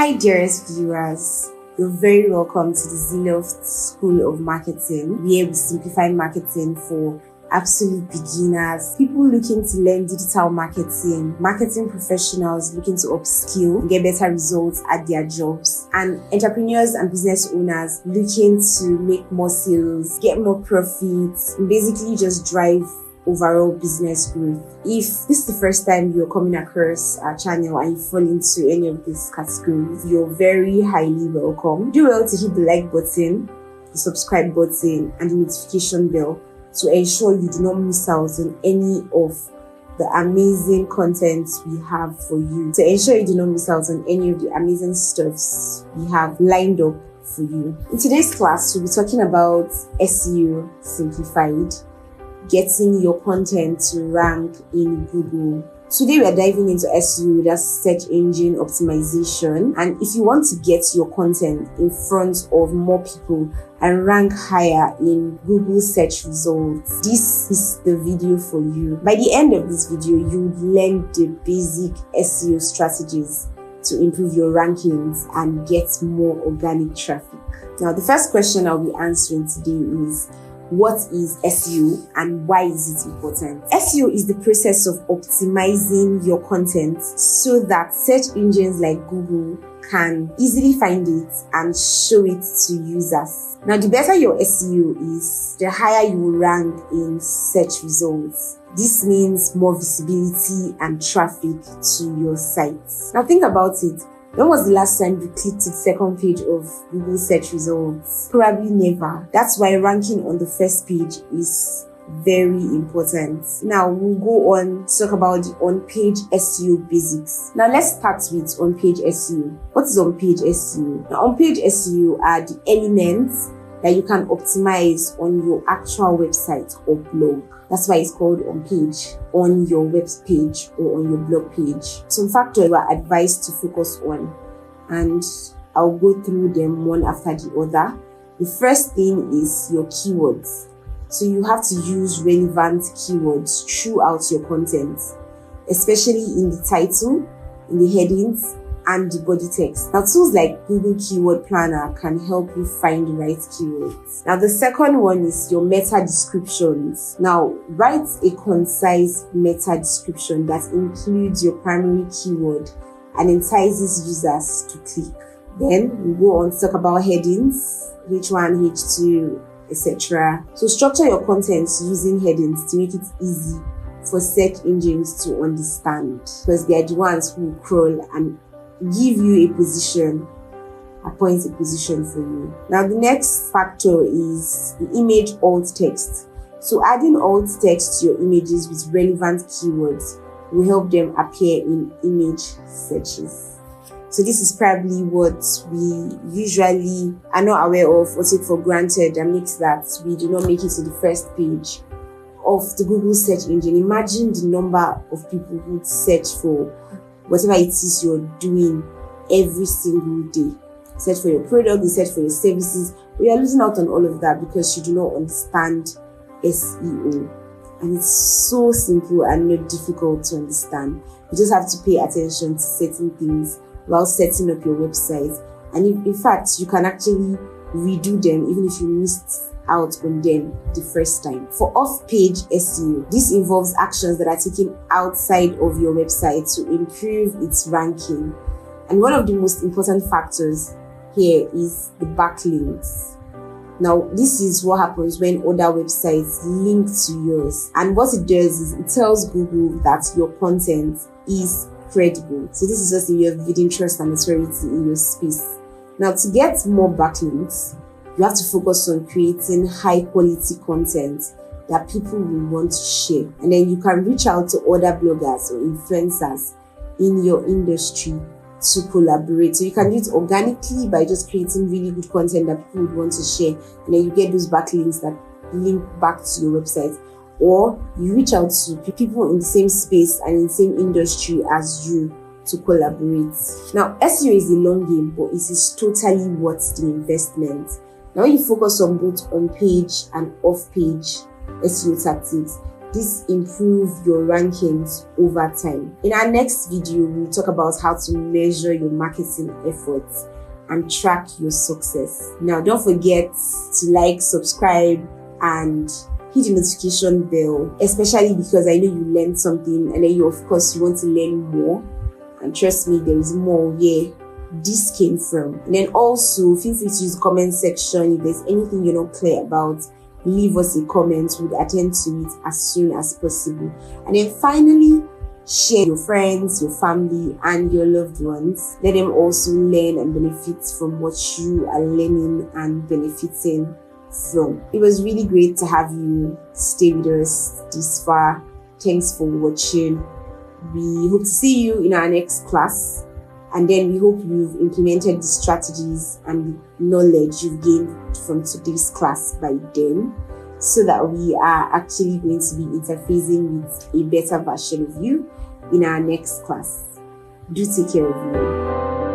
Hi dearest viewers, you're very welcome to the Zenith School of Marketing, where we simplify marketing for absolute beginners, people looking to learn digital marketing, marketing professionals looking to upskill and get better results at their jobs, and entrepreneurs and business owners looking to make more sales, get more profits, and basically just drive overall business growth. If this is the first time you're coming across our channel and you fall into any of these categories, you're very highly welcome. Do well to hit the like button, the subscribe button, and the notification bell to ensure you do not miss out on any of the amazing content we have for you, to ensure you do not miss out on any of the amazing stuffs we have lined up for you. In today's class, we'll be talking about SEO simplified, getting your content to rank in Google. Today we are diving into SEO, that's search engine optimization. And if you want to get your content in front of more people and rank higher in Google search results, this is the video for you. By the end of this video, you will learn the basic SEO strategies to improve your rankings and get more organic traffic. Now, the first question I'll be answering today is, what is SEO and why is it important? SEO is the process of optimizing your content so that search engines like Google can easily find it and show it to users. Now, the better your SEO is, the higher you will rank in search results. This means more visibility and traffic to your site. Now, think about it. When was the last time you clicked to the second page of Google search results? Probably never. That's why ranking on the first page is very important. Now we'll go on to talk about the on-page SEO basics. Now let's start with on-page SEO. What is on-page SEO? Now, on-page SEO are the elements that you can optimize on your actual website or blog. That's why it's called on page, on your web page or on your blog page. Some factors you are advised to focus on, and I'll go through them one after the other. The first thing is your keywords. So you have to use relevant keywords throughout your content, especially in the title, in the headings, and the body text. Now, tools like Google Keyword Planner can help you find the right keywords. Now, the second one is your meta descriptions. Now, write a concise meta description that includes your primary keyword and entices users to click. Then we go on to talk about headings, H1, H2, etc. So structure your content using headings to make it easy for search engines to understand, because they are the ones who crawl and give you a position, appoint a position for you. Now, the next factor is the image alt text. So adding alt text to your images with relevant keywords will help them appear in image searches. So this is probably what we usually are not aware of or take for granted, and makes that we do not make it to the first page of the Google search engine. Imagine the number of people who search for whatever it is you're doing every single day. Search for your product, you search for your services, but you're losing out on all of that because you do not understand SEO. And it's so simple and not difficult to understand. You just have to pay attention to certain things while setting up your website. And in fact, you can actually redo them even if you missed out on them the first time. For off-page SEO, this involves actions that are taken outside of your website to improve its ranking. And one of the most important factors here is the backlinks. Now, this is what happens when other websites link to yours. And what it does is it tells Google that your content is credible. So this is just a way of building trust and authority in your space. Now, to get more backlinks, you have to focus on creating high quality content that people will want to share. And then you can reach out to other bloggers or influencers in your industry to collaborate. So you can do it organically by just creating really good content that people would want to share. And then you get those backlinks that link back to your website. Or you reach out to people in the same space and in the same industry as you to collaborate. Now, SEO is a long game, but it is totally worth the investment. Now, when you focus on both on-page and off-page SEO tactics, this improve your rankings over time. In our next video, we'll talk about how to measure your marketing efforts and track your success. Now, don't forget to like, subscribe, and hit the notification bell, especially because I know you learned something and then you want to learn more. And trust me, there is more where this came from. And then also feel free to use the comment section. If there's anything you're not clear about, leave us a comment. We'll attend to it as soon as possible. And then finally, share your friends, your family, and your loved ones. Let them also learn and benefit from what you are learning and benefiting from. It was really great to have you stay with us this far. Thanks for watching. We hope to see you in our next class, and then we hope you've implemented the strategies and knowledge you've gained from today's class by then, so that we are actually going to be interfacing with a better version of you in our next class. Do take care of you.